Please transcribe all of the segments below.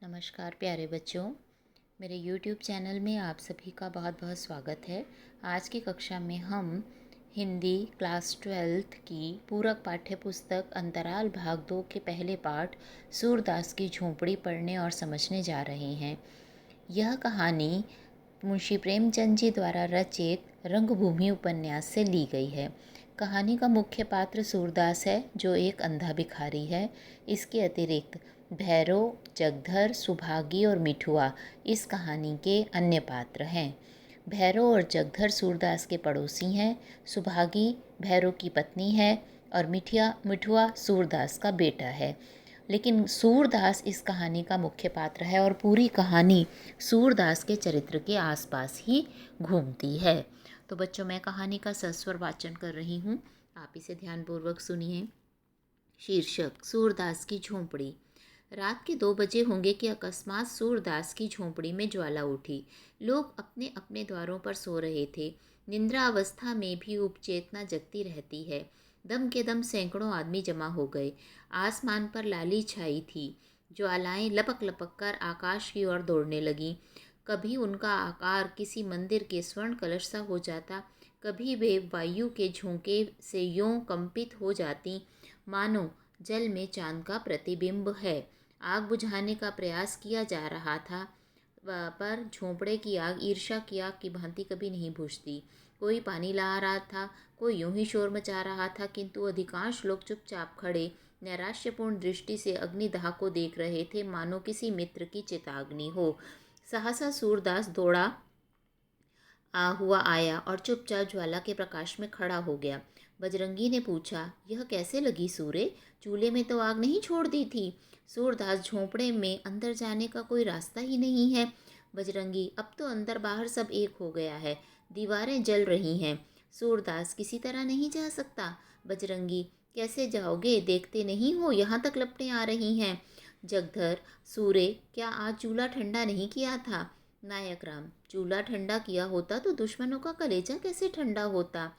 नमस्कार प्यारे बच्चों, मेरे YouTube चैनल में आप सभी का बहुत बहुत स्वागत है। आज की कक्षा में हम हिंदी क्लास 12th की पूरक पाठ्य पुस्तक अंतराल भाग 2 के पहले पाठ सूरदास की झोंपड़ी पढ़ने और समझने जा रहे हैं। यह कहानी मुंशी प्रेमचंद जी द्वारा रचित रंगभूमि उपन्यास से ली गई है। कहानी का मुख्य पात्र सूरदास है, जो एक अंधा भिखारी है। इसके अतिरिक्त भैरव, जगधर, सुभागी और मिठुआ इस कहानी के अन्य पात्र हैं। भैरव और जगधर सूरदास के पड़ोसी हैं। सुभागी भैरव की पत्नी है और मिठुआ सूरदास का बेटा है। लेकिन सूरदास इस कहानी का मुख्य पात्र है और पूरी कहानी सूरदास के चरित्र के आसपास ही घूमती है। तो बच्चों, मैं कहानी का सस्वर वाचन कर रही हूँ, आप इसे ध्यानपूर्वक सुनिए। शीर्षक: सूरदास की झोंपड़ी। रात के 2 बजे होंगे कि अकस्मात सूरदास की झोंपड़ी में ज्वाला उठी। लोग अपने अपने द्वारों पर सो रहे थे। निद्रा अवस्था में भी उपचेतना जगती रहती है। दम के दम सैकड़ों आदमी जमा हो गए। आसमान पर लाली छाई थी। ज्वालाएं लपक लपक कर आकाश की ओर दौड़ने लगीं। कभी उनका आकार किसी मंदिर के स्वर्ण कलश सा हो जाता, कभी वे वायु के झोंके से यों कंपित हो जाती मानो जल में चांद का प्रतिबिंब है। आग बुझाने का प्रयास किया जा रहा था, पर झोंपड़े की आग ईर्ष्या की आग की भांति कभी नहीं बुझती। कोई पानी ला रहा था, कोई यूं ही शोर मचा रहा था, किंतु अधिकांश लोग चुपचाप खड़े नैराश्यपूर्ण दृष्टि से अग्निदाह को देख रहे थे, मानो किसी मित्र की चिताग्नि हो। सहसा सूरदास दौड़ा हुआ आया और चुपचाप ज्वाला के प्रकाश में खड़ा हो गया। बजरंगी ने पूछा, यह कैसे लगी सूरे? चूल्हे में तो आग नहीं छोड़ दी थी। सूरदास, झोंपड़े में अंदर जाने का कोई रास्ता ही नहीं है। बजरंगी, अब तो अंदर बाहर सब एक हो गया है, दीवारें जल रही हैं। सूरदास, किसी तरह नहीं जा सकता। बजरंगी, कैसे जाओगे? देखते नहीं हो यहाँ तक लपटें आ रही हैं। जगधर, सूरे, क्या आज चूल्हा ठंडा नहीं किया था? नायक राम, चूल्हा ठंडा किया होता तो दुश्मनों का कलेजा कैसे ठंडा होता?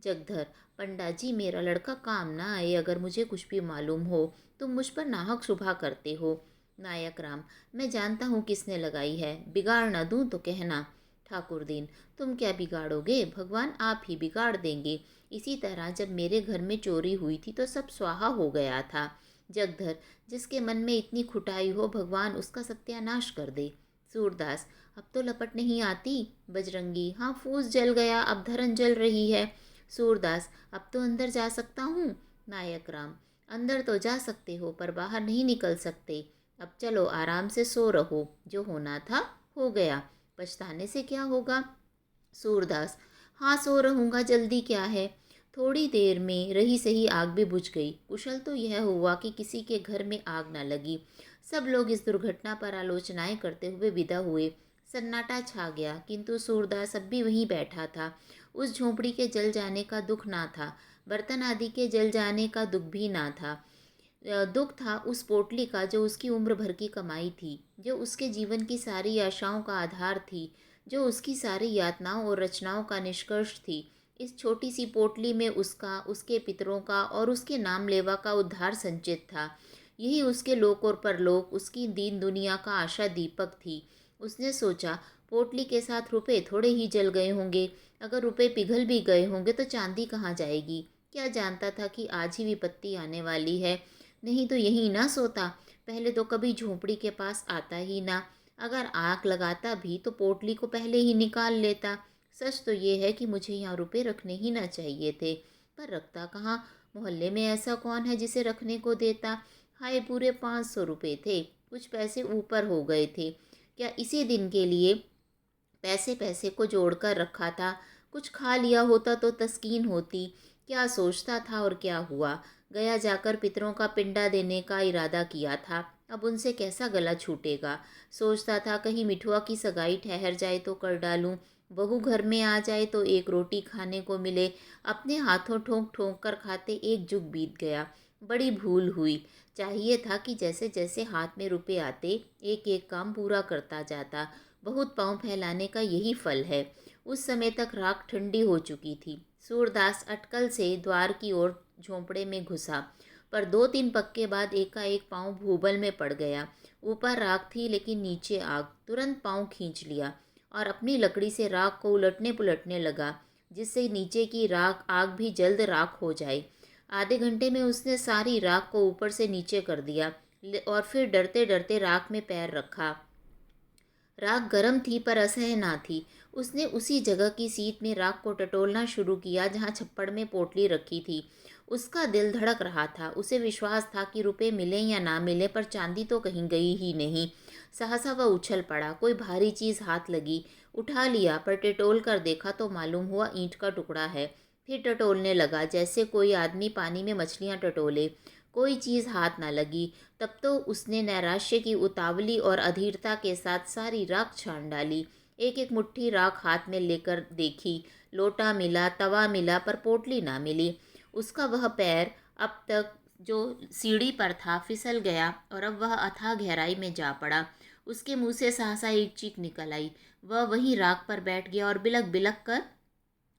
जगधर, पंडा जी, मेरा लड़का काम ना आए अगर मुझे कुछ भी मालूम हो। तुम मुझ पर नाहक शुभा करते हो। नायक राम, मैं जानता हूँ किसने लगाई है, बिगाड़ न दूँ तो कहना। ठाकुर दीन, तुम क्या बिगाड़ोगे? भगवान आप ही बिगाड़ देंगे। इसी तरह जब मेरे घर में चोरी हुई थी तो सब स्वाहा हो गया था। जगधर, जिसके मन में इतनी खुटाई हो, भगवान उसका सत्यानाश कर दे। सूरदास, अब तो लपट नहीं आती। बजरंगी, हाँ, फूस जल गया, अब धरन जल रही है। सूरदास, अब तो अंदर जा सकता हूँ। नायक राम, अंदर तो जा सकते हो, पर बाहर नहीं निकल सकते। अब चलो, आराम से सो रहो, जो होना था हो गया, पछताने से क्या होगा? सूरदास, हाँ, सो रहूँगा, जल्दी क्या है। थोड़ी देर में रही सही आग भी बुझ गई। कुशल तो यह हुआ कि किसी के घर में आग न लगी। सब लोग इस दुर्घटना पर आलोचनाएं करते हुए विदा हुए। सन्नाटा छा गया, किंतु सूरदास अब भी वहीं बैठा था। उस झोंपड़ी के जल जाने का दुख ना था, बर्तन आदि के जल जाने का दुख भी ना था। दुख था उस पोटली का, जो उसकी उम्र भर की कमाई थी, जो उसके जीवन की सारी आशाओं का आधार थी, जो उसकी सारी यातनाओं और रचनाओं का निष्कर्ष थी। इस छोटी सी पोटली में उसका, उसके पितरों का और उसके नामलेवा का उद्धार संचित था। यही उसके लोक और परलोक, उसकी दीन दुनिया का आशा दीपक थी। उसने सोचा, पोटली के साथ रुपए थोड़े ही जल गए होंगे, अगर रुपए पिघल भी गए होंगे तो चांदी कहाँ जाएगी? क्या जानता था कि आज ही विपत्ति आने वाली है। नहीं तो यहीं ना सोता, पहले तो कभी झोंपड़ी के पास आता ही ना। अगर आग लगाता भी तो पोटली को पहले ही निकाल लेता। सच तो ये है कि मुझे यहाँ रुपए रखने ही ना चाहिए थे, पर रखता कहाँ? मोहल्ले में ऐसा कौन है जिसे रखने को देता? हाय, पूरे 500 रुपये थे, कुछ पैसे ऊपर हो गए थे। क्या इसी दिन के लिए पैसे पैसे को जोड़कर रखा था? कुछ खा लिया होता तो तस्कीन होती। क्या सोचता था और क्या हुआ? गया जाकर पितरों का पिंडा देने का इरादा किया था, अब उनसे कैसा गला छूटेगा। सोचता था कहीं मिठुआ की सगाई ठहर जाए तो कर डालूं, बहू घर में आ जाए तो एक रोटी खाने को मिले। अपने हाथों ठोंक ठोंक कर खाते एक जुग बीत गया। बड़ी भूल हुई। चाहिए था कि जैसे जैसे हाथ में रुपए आते, एक एक काम पूरा करता जाता। बहुत पाँव फैलाने का यही फल है। उस समय तक राख ठंडी हो चुकी थी। सूरदास अटकल से द्वार की ओर झोंपड़े में घुसा। पर 2-3 पग के बाद एकाएक पाँव भूबल में पड़ गया। ऊपर राख थी लेकिन नीचे आग। तुरंत पाँव खींच लिया और अपनी लकड़ी से राख को उलटने पुलटने लगा, जिससे नीचे की राख आग भी जल्द राख हो जाए। आधे घंटे में उसने सारी राख को ऊपर से नीचे कर दिया और फिर डरते डरते राख में पैर रखा। राख गर्म थी पर असह्य ना थी। उसने उसी जगह की सीट में राख को टटोलना शुरू किया जहाँ छप्पड़ में पोटली रखी थी। उसका दिल धड़क रहा था। उसे विश्वास था कि रुपए मिले या ना मिले, पर चांदी तो कहीं गई ही नहीं। सहसा वह उछल पड़ा। कोई भारी चीज़ हाथ लगी। उठा लिया, पर टटोल कर देखा तो मालूम हुआ ईंट का टुकड़ा है। फिर टटोलने लगा जैसे कोई आदमी पानी में मछलियाँ टटोले। कोई चीज़ हाथ ना लगी। तब तो उसने नैराश्य की उतावली और अधीरता के साथ सारी राख छान डाली। एक एक मुट्ठी राख हाथ में लेकर देखी। लोटा मिला, तवा मिला, पर पोटली ना मिली। उसका वह पैर अब तक जो सीढ़ी पर था फिसल गया और अब वह अथाह गहराई में जा पड़ा। उसके मुंह से सहसा एक चीख निकल आई। वह वहीं राख पर बैठ गया और बिलक बिलक कर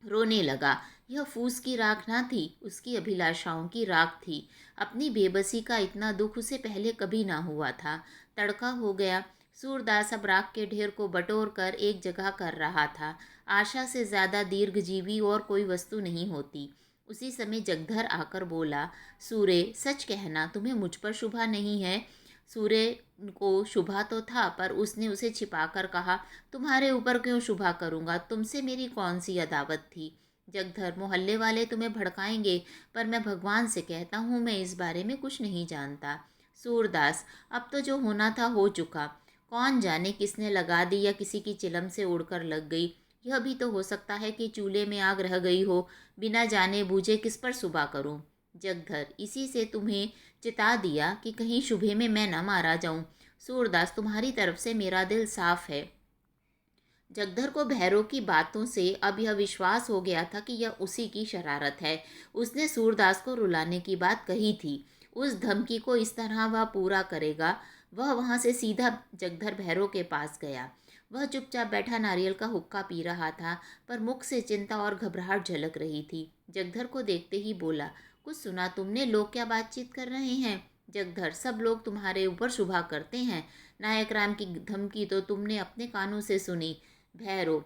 रोने लगा। यह फूस की राख ना थी, उसकी अभिलाषाओं की राख थी। अपनी बेबसी का इतना दुख उसे पहले कभी ना हुआ था। तड़का हो गया। सूरदास अब राख के ढेर को बटोर कर एक जगह कर रहा था। आशा से ज़्यादा दीर्घजीवी और कोई वस्तु नहीं होती। उसी समय जगधर आकर बोला, सूरे, सच कहना, तुम्हें मुझ पर शुभा नहीं है। सूर्य को शुभा तो था, पर उसने उसे छिपाकर कहा, तुम्हारे ऊपर क्यों शुभा करूँगा, तुमसे मेरी कौन सी अदावत थी। जगधर, मोहल्ले वाले तुम्हें भड़काएंगे, पर मैं भगवान से कहता हूँ मैं इस बारे में कुछ नहीं जानता। सूरदास, अब तो जो होना था हो चुका। कौन जाने किसने लगा दी या किसी की चिलम से उड़कर लग गई। यह भी तो हो सकता है कि चूल्हे में आग रह गई हो। बिना जाने बूझे किस पर सुबह करूं। जगधर, इसी से तुम्हें चिता दिया कि कहीं शुभे में मैं न मारा जाऊं। सूरदास, तुम्हारी तरफ से मेरा दिल साफ है। जगधर को भैरव की बातों से अब यह विश्वास हो गया था कि यह उसी की शरारत है। उसने सूरदास को रुलाने की बात कही थी। उस धमकी को इस तरह वह पूरा करेगा। वह वहां से सीधा जगधर भैरव के पास गया। वह चुपचाप बैठा नारियल का हुक्का पी रहा था, पर मुख से चिंता और घबराहट झलक रही थी। जगधर को देखते ही बोला, कुछ सुना तुमने? लोग क्या बातचीत कर रहे हैं? जगधर, सब लोग तुम्हारे ऊपर शुभा करते हैं। नायक राम की धमकी तो तुमने अपने कानों से सुनी। भैरव,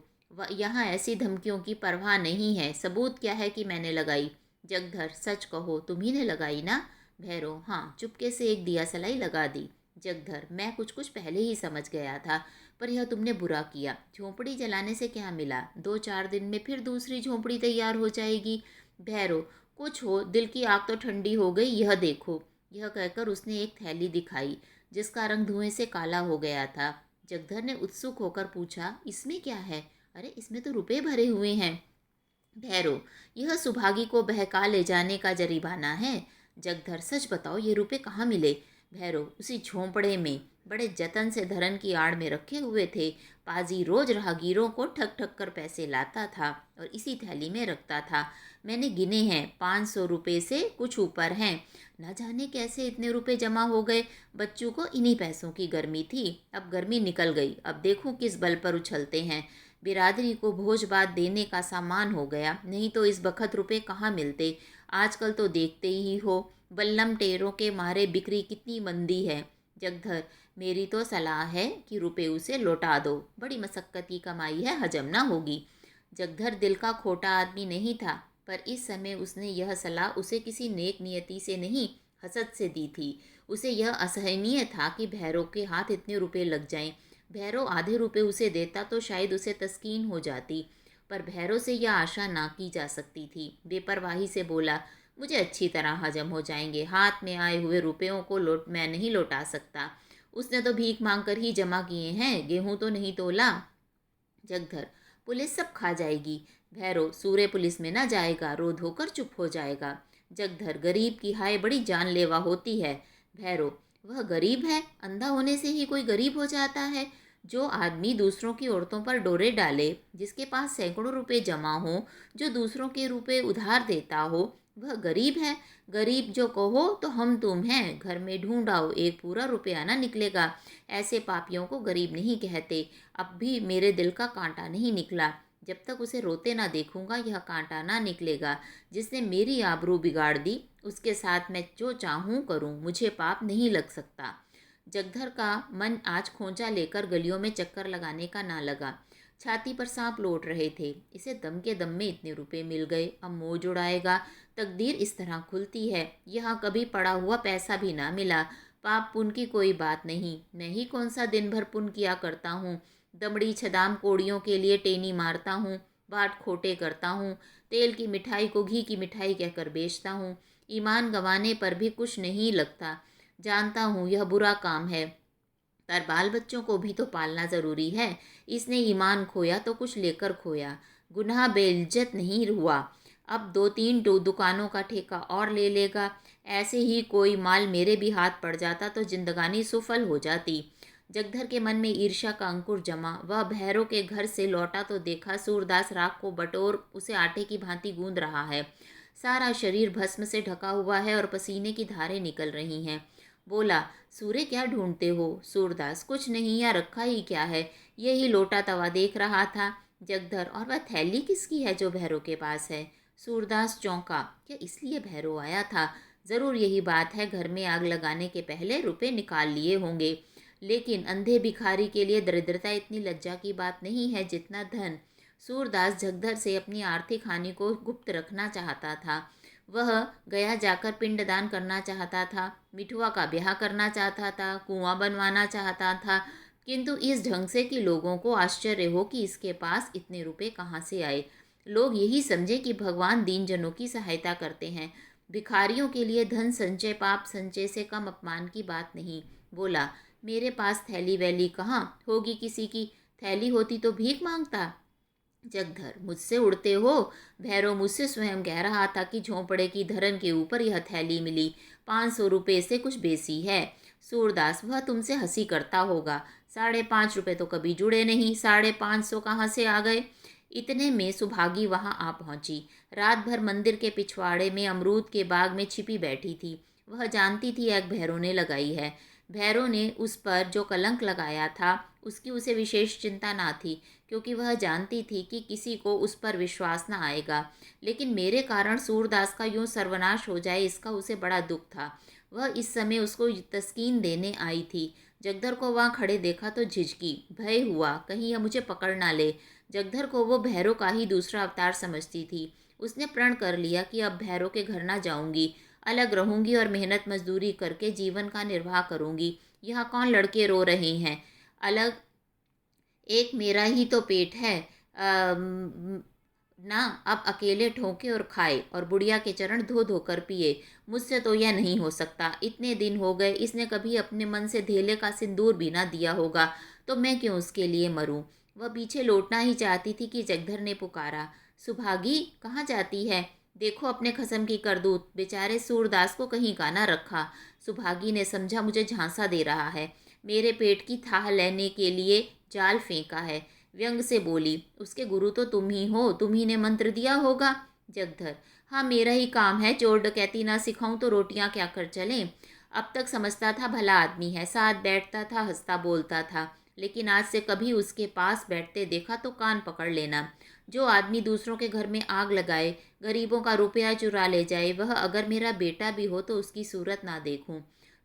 यहाँ ऐसी धमकियों की परवाह नहीं है। सबूत क्या है कि मैंने लगाई? जगधर, सच कहो, तुम्ही ने लगाई ना? भैरव, हाँ, चुपके से एक दिया सलाई लगा दी। जगधर, मैं कुछ कुछ पहले ही समझ गया था, पर यह तुमने बुरा किया। झोंपड़ी जलाने से क्या मिला? 2-4 दिन में फिर दूसरी झोंपड़ी तैयार हो जाएगी। भैरव, कुछ हो, दिल की आग तो ठंडी हो गई, यह देखो। यह कहकर उसने एक थैली दिखाई, जिसका रंग धुएं से काला हो गया था। जगधर ने उत्सुक होकर पूछा, इसमें क्या है? अरे, इसमें तो रुपए भरे हुए हैं। भैरव, यह सुभागी को बहका ले जाने का जरिमाना है। जगधर, सच बताओ, ये रुपए कहाँ मिले? भैरव, उसी झोंपड़े में, बड़े जतन से धरन की आड़ में रखे हुए थे। पाजी रोज राहगीरों को ठग ठग कर पैसे लाता था और इसी थैली में रखता था। मैंने गिने हैं, 500 रुपये से कुछ ऊपर हैं। न जाने कैसे इतने रुपए जमा हो गए। बच्चों को इन्हीं पैसों की गर्मी थी। अब गर्मी निकल गई। अब देखो किस बल पर उछलते हैं। बिरादरी को भोज भात देने का सामान हो गया, नहीं तो इस बखत रुपए कहाँ मिलते। आजकल तो देखते ही हो, बल्लम टेरों के मारे बिक्री कितनी मंदी है। जगधर, मेरी तो सलाह है कि रुपए उसे लौटा दो। बड़ी मशक्कत की कमाई है, हजम ना होगी। जगधर दिल का खोटा आदमी नहीं था, पर इस समय उसने यह सलाह उसे किसी नेक नियति से नहीं, हसद से दी थी। उसे यह असहनीय था कि भैरव के हाथ इतने रुपए लग जाएं। भैरव आधे रुपए उसे देता तो शायद उसे तस्कीन हो जाती, पर भैरव से यह आशा ना की जा सकती थी। बेपरवाही से बोला, मुझे अच्छी तरह हजम हो जाएंगे। हाथ में आए हुए रुपयों को मैं नहीं लौटा सकता। उसने तो भीख मांग कर ही जमा किए हैं, गेहूं तो नहीं तोला। जगधर, पुलिस सब खा जाएगी। भैरव, सूर्य पुलिस में ना जाएगा, रो धोकर चुप हो जाएगा। जगधर, गरीब की हाय बड़ी जानलेवा होती है। भैरव, वह गरीब है? अंधा होने से ही कोई गरीब हो जाता है? जो आदमी दूसरों की औरतों पर डोरे डाले, जिसके पास सैकड़ों रुपए जमा हो, जो दूसरों के रुपए उधार देता हो, वह गरीब है? गरीब जो कहो तो हम तुम हैं। घर में ढूंढाओ, एक पूरा रुपया ना निकलेगा। ऐसे पापियों को गरीब नहीं कहते। अब भी मेरे दिल का कांटा नहीं निकला। जब तक उसे रोते ना देखूंगा यह कांटा ना निकलेगा। जिसने मेरी आबरू बिगाड़ दी उसके साथ मैं जो चाहूँ करूँ, मुझे पाप नहीं लग सकता। जगधर का मन आज खोंचा लेकर गलियों में चक्कर लगाने का ना लगा। छाती पर सांप लौट रहे थे। इसे दम के दम में इतने रुपए मिल गए, अब मौज उड़ाएगा। तकदीर इस तरह खुलती है। यहाँ कभी पड़ा हुआ पैसा भी ना मिला। पाप पुण्य की कोई बात नहीं, मैं ही कौन सा दिन भर पुण्य किया करता हूँ। दमड़ी छदाम कोड़ियों के लिए टेनी मारता हूँ, बाट खोटे करता हूँ, तेल की मिठाई को घी की मिठाई कहकर बेचता हूँ। ईमान गंवाने पर भी कुछ नहीं लगता। जानता हूँ यह बुरा काम है, पर बाल बच्चों को भी तो पालना ज़रूरी है। इसने ईमान खोया तो कुछ लेकर खोया, गुनाह बेइज्जत नहीं हुआ। अब दो तीन दुकानों का ठेका और ले लेगा। ऐसे ही कोई माल मेरे भी हाथ पड़ जाता तो जिंदगानी सुफल हो जाती। जगधर के मन में ईर्ष्या का अंकुर जमा। वह भैरों के घर से लौटा तो देखा सूरदास राख को बटोर उसे आटे की भांति गूंद रहा है। सारा शरीर भस्म से ढका हुआ है और पसीने की धारें निकल रही हैं। बोला, सूर्य क्या ढूंढते हो? सूरदास, कुछ नहीं, या रखा ही क्या है? यही लोटा तवा देख रहा था। जगधर, और वह थैली किसकी है जो भैरों के पास है? सूरदास चौंका, क्या इसलिए भैरव आया था? जरूर यही बात है, घर में आग लगाने के पहले रुपए निकाल लिए होंगे। लेकिन अंधे भिखारी के लिए दरिद्रता इतनी लज्जा की बात नहीं है जितना धन। सूरदास जगधर से अपनी आर्थिक हानि को गुप्त रखना चाहता था। वह गया जाकर पिंडदान करना चाहता था, मिठुआ का ब्याह करना चाहता था, कुआं बनवाना चाहता था, किंतु इस ढंग से कि लोगों को आश्चर्य हो कि इसके पास इतने रुपए कहाँ से आए। लोग यही समझे कि भगवान दीन जनों की सहायता करते हैं। भिखारियों के लिए धन संचय पाप संचय से कम अपमान की बात नहीं। बोला, मेरे पास थैली वैली कहाँ होगी किसी की? थैली होती तो भीख मांगता। जगधर, मुझसे उड़ते हो? भैरव मुझसे स्वयं कह रहा था कि झोंपड़े की धरन के ऊपर यह थैली मिली, 500 रुपये से कुछ बेसी है। सूरदास, वह तुमसे हंसी करता होगा। 5.5 रुपये तो कभी जुड़े नहीं, 550 कहाँ से आ गए? इतने में सुभागी वहां आ पहुंची। रात भर मंदिर के पिछवाड़े में अमरूद के बाग में छिपी बैठी थी। वह जानती थी एक भैरव ने लगाई है। भैरव ने उस पर जो कलंक लगाया था उसकी उसे विशेष चिंता ना थी, क्योंकि वह जानती थी कि किसी को उस पर विश्वास न आएगा। लेकिन मेरे कारण सूरदास का यूं सर्वनाश हो जाए इसका उसे बड़ा दुख था। वह इस समय उसको तस्कीन देने आई थी। जगधर को वहाँ खड़े देखा तो झिझकी, भय हुआ कहीं यह मुझे पकड़ ना ले। जगधर को वो भैरव का ही दूसरा अवतार समझती थी। उसने प्रण कर लिया कि अब भैरव के घर ना जाऊंगी, अलग रहूंगी और मेहनत मजदूरी करके जीवन का निर्वाह करूंगी। यहाँ कौन लड़के रो रहे हैं, अलग एक मेरा ही तो पेट है। ना अब अकेले ठोके और खाए और बुढ़िया के चरण धो धो कर पिए। मुझसे तो यह नहीं हो सकता। इतने दिन हो गए इसने कभी अपने मन से धेले का सिंदूर भी ना दिया होगा, तो मैं क्यों उसके लिए मरूं? वह पीछे लौटना ही चाहती थी कि जगधर ने पुकारा, सुभागी कहाँ जाती है? देखो अपने खसम की करतूत, बेचारे सूरदास को कहीं का ना रखा। सुभागी ने समझा मुझे झांसा दे रहा है, मेरे पेट की थाह लेने के लिए जाल फेंका है। व्यंग से बोली, उसके गुरु तो तुम ही हो, तुम ही ने मंत्र दिया होगा। जगधर, हाँ मेरा ही काम है, चोर डकैती ना सिखाऊं तो रोटियां क्या कर चलें। अब तक समझता था भला आदमी है, साथ बैठता था, हंसता बोलता था, लेकिन आज से कभी उसके पास बैठते देखा तो कान पकड़ लेना। जो आदमी दूसरों के घर में आग लगाए, गरीबों का रुपया चुरा ले जाए, वह अगर मेरा बेटा भी हो तो उसकी सूरत ना देखूं।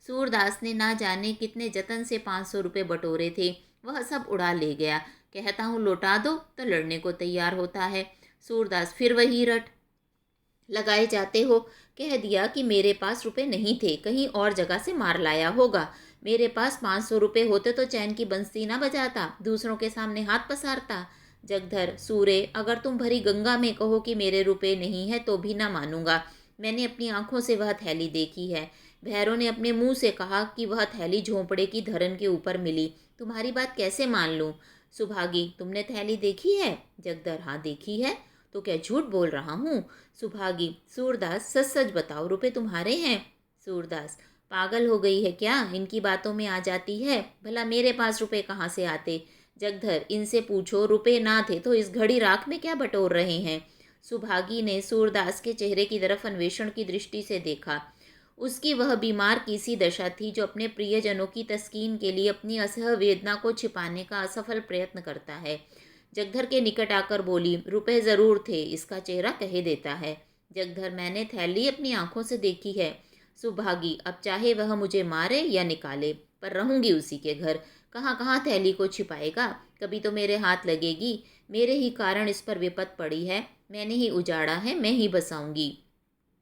सूरदास ने ना जाने कितने जतन से 500 रुपये बटोरे थे, वह सब उड़ा ले गया। कहता हूँ लौटा दो तो लड़ने को तैयार होता है। सूरदास, फिर वही रट लगाए जाते हो। कह दिया कि मेरे पास रुपए नहीं थे, कहीं और जगह से मार लाया होगा। मेरे पास 500 रुपये होते तो चैन की बंसी ना बजाता, दूसरों के सामने हाथ पसारता। जगधर, सूरे, अगर तुम भरी गंगा में कहो कि मेरे रुपए नहीं है तो भी ना मानूंगा। मैंने अपनी आंखों से वह थैली देखी है। भैरव ने अपने मुंह से कहा कि वह थैली झोंपड़े की धरन के ऊपर मिली। तुम्हारी बात कैसे मान लूं? सुभागी, तुमने थैली देखी है? जगधर, हाँ देखी है, तो क्या झूठ बोल रहा हूँ? सुभागी, सूरदास सच सच बताओ, रुपए तुम्हारे हैं? सूरदास, पागल हो गई है क्या, इनकी बातों में आ जाती है, भला मेरे पास रुपए कहाँ से आते? जगधर, इनसे पूछो, रुपए ना थे तो इस घड़ी राख में क्या बटोर रहे हैं? सुभागी ने सूरदास के चेहरे की तरफ अन्वेषण की दृष्टि से देखा। उसकी वह बीमार की सी दशा थी जो अपने प्रियजनों की तस्कीन के लिए अपनी असह वेदना को छिपाने का असफल प्रयत्न करता है। जगधर के निकट आकर बोली, रुपए ज़रूर थे, इसका चेहरा कह देता है। जगधर, मैंने थैली अपनी आंखों से देखी है। सुभागी, अब चाहे वह मुझे मारे या निकाले, पर रहूंगी उसी के घर। कहाँ कहाँ थैली को छिपाएगा, कभी तो मेरे हाथ लगेगी। मेरे ही कारण इस पर विपत पड़ी है, मैंने ही उजाड़ा है, मैं ही बसाऊंगी।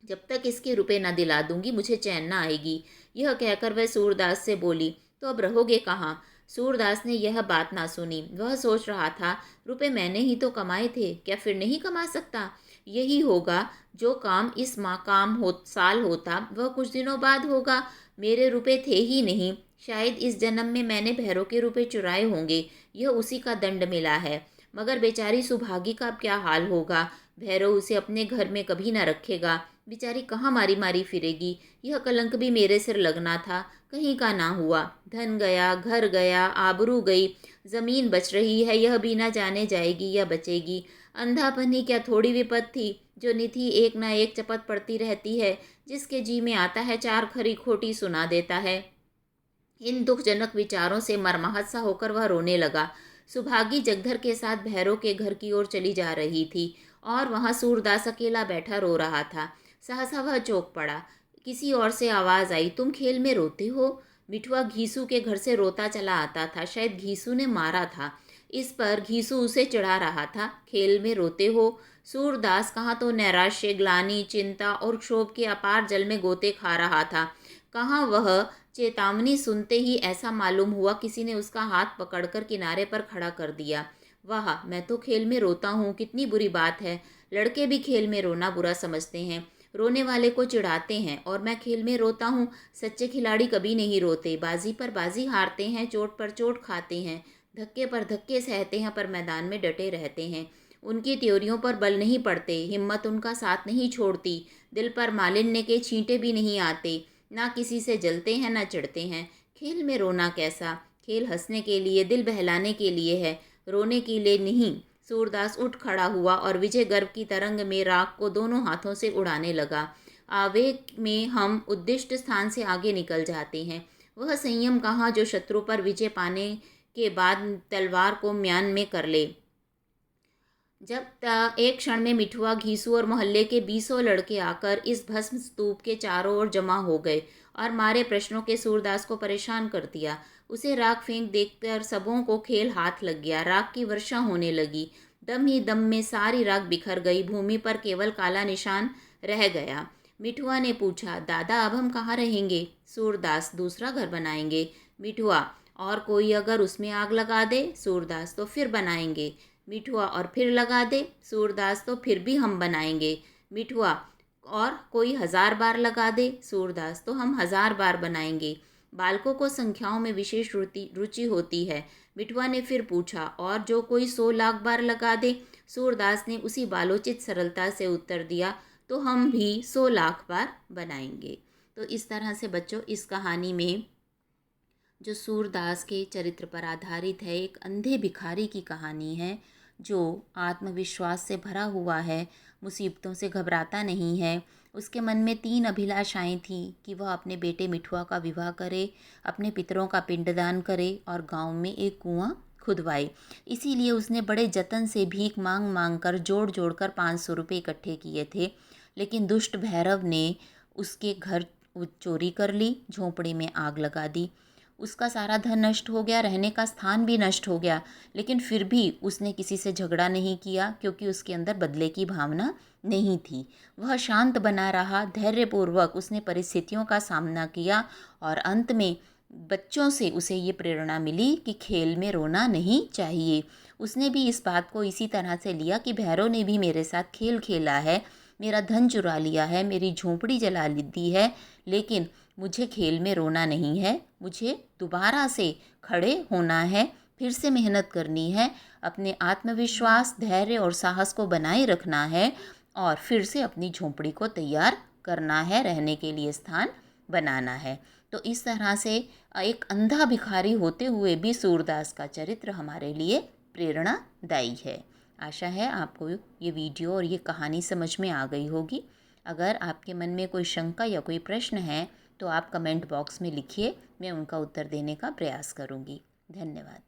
जब तक इसके रुपए न दिला दूंगी मुझे चैन न आएगी। यह कहकर वह सूरदास से बोली, तो अब रहोगे कहाँ? सूरदास ने यह बात ना सुनी। वह सोच रहा था, रुपए मैंने ही तो कमाए थे, क्या फिर नहीं कमा सकता? यही होगा जो काम इस माह काम हो साल होता वह कुछ दिनों बाद होगा। मेरे रुपए थे ही नहीं, शायद इस जन्म में मैंने भैरों के रुपए चुराए होंगे, यह उसी का दंड मिला है। मगर बेचारी सुभागी का अब क्या हाल होगा? भैरव उसे अपने घर में कभी न रखेगा, बेचारी कहाँ मारी मारी फिरेगी। यह कलंक भी मेरे सिर लगना था, कहीं का ना हुआ। धन गया, घर गया, आबरू गई, जमीन बच रही है, यह भी ना जाने जाएगी या बचेगी। अंधापन ही क्या थोड़ी विपत थी, जो निधि एक ना एक चपत पड़ती रहती है। जिसके जी में आता है चार खरी खोटी सुना देता है। इन दुखजनक विचारों से मर्माहत सा होकर वह रोने लगा। सुभागी जगधर के साथ भैरव के घर की ओर चली जा रही थी और वहां सूरदास अकेला बैठा रो रहा था। सहसा वह चौंक पड़ा। किसी और से आवाज़ आई, तुम खेल में रोते हो? मिठुआ घीसू के घर से रोता चला आता था, शायद घीसू ने मारा था। इस पर घीसू उसे चिढ़ा रहा था, खेल में रोते हो? सूरदास कहाँ तो नैराश्य, ग्लानि, चिंता और क्षोभ के अपार जल में गोते खा रहा था, कहाँ वह चेतावनी सुनते ही ऐसा मालूम हुआ किसी ने उसका हाथ पकड़कर किनारे पर खड़ा कर दिया। वाह, मैं तो खेल में रोता हूँ, कितनी बुरी बात है। लड़के भी खेल में रोना बुरा समझते हैं, रोने वाले को चिढ़ाते हैं, और मैं खेल में रोता हूँ। सच्चे खिलाड़ी कभी नहीं रोते, बाजी पर बाजी हारते हैं, चोट पर चोट खाते हैं, धक्के पर धक्के सहते हैं, पर मैदान में डटे रहते हैं। उनकी त्योरियों पर बल नहीं पड़ते, हिम्मत उनका साथ नहीं छोड़ती, दिल पर मालिन्य के छींटे भी नहीं आते, ना किसी से जलते हैं ना चिढ़ते हैं। खेल में रोना कैसा? खेल हंसने के लिए, दिल बहलाने के लिए है, रोने के लिए नहीं। सूरदास उठ खड़ा हुआ और विजय गर्व की तरंग में राख को दोनों हाथों से उड़ाने लगा। आवेग में हम उद्दिष्ट स्थान से आगे निकल जाते हैं। वह संयम कहाँ जो शत्रु पर विजय पाने के बाद तलवार को म्यान में कर ले। एक क्षण में मिठुआ, घीसू और मोहल्ले के 20 लड़के आकर इस भस्म स्तूप के चारों ओर जमा हो गए और मारे प्रश्नों के सूरदास को परेशान कर दिया। उसे राख फेंक देखकर सबों को खेल हाथ लग गया। राख की वर्षा होने लगी, दम ही दम में सारी राख बिखर गई, भूमि पर केवल काला निशान रह गया। मिठुआ ने पूछा, दादा अब हम कहाँ रहेंगे? सूरदास, दूसरा घर बनाएंगे। मिठुआ, और कोई अगर उसमें आग लगा दे? सूरदास, तो फिर बनाएंगे। मिठुआ, और फिर लगा दे? सूरदास, तो फिर भी हम बनाएंगे। मिठुआ, और कोई 1000 बार लगा दे? सूरदास, तो हम 1000 बार बनाएंगे। बालकों को संख्याओं में विशेष रुचि होती है। मिठुआ ने फिर पूछा, और जो कोई 100 लाख बार लगा दे? सूरदास ने उसी बालोचित सरलता से उत्तर दिया, तो हम भी 100 लाख बार बनाएंगे। तो इस तरह से बच्चों, इस कहानी में जो सूरदास के चरित्र पर आधारित है, एक अंधे भिखारी की कहानी है जो आत्मविश्वास से भरा हुआ है, मुसीबतों से घबराता नहीं है। उसके मन में 3 अभिलाषाएं थीं कि वह अपने बेटे मिठुआ का विवाह करे, अपने पितरों का पिंडदान करे और गांव में एक कुआं खुदवाए। इसीलिए उसने बड़े जतन से भीख मांग मांग कर जोड़ जोड़ कर 500 रुपये इकट्ठे किए थे। लेकिन दुष्ट भैरव ने उसके घर चोरी कर ली, झोंपड़ी में आग लगा दी। उसका सारा धन नष्ट हो गया, रहने का स्थान भी नष्ट हो गया, लेकिन फिर भी उसने किसी से झगड़ा नहीं किया, क्योंकि उसके अंदर बदले की भावना नहीं थी। वह शांत बना रहा, धैर्यपूर्वक उसने परिस्थितियों का सामना किया और अंत में बच्चों से उसे ये प्रेरणा मिली कि खेल में रोना नहीं चाहिए। उसने भी इस बात को इसी तरह से लिया कि भैरव ने भी मेरे साथ खेल खेला है, मेरा धन चुरा लिया है, मेरी झोंपड़ी जला दी है, लेकिन मुझे खेल में रोना नहीं है। मुझे दोबारा से खड़े होना है, फिर से मेहनत करनी है, अपने आत्मविश्वास, धैर्य और साहस को बनाए रखना है और फिर से अपनी झोंपड़ी को तैयार करना है, रहने के लिए स्थान बनाना है। तो इस तरह से एक अंधा भिखारी होते हुए भी सूरदास का चरित्र हमारे लिए प्रेरणादायी है। आशा है आपको ये वीडियो और ये कहानी समझ में आ गई होगी। अगर आपके मन में कोई शंका या कोई प्रश्न है तो आप कमेंट बॉक्स में लिखिए, मैं उनका उत्तर देने का प्रयास करूंगी। धन्यवाद।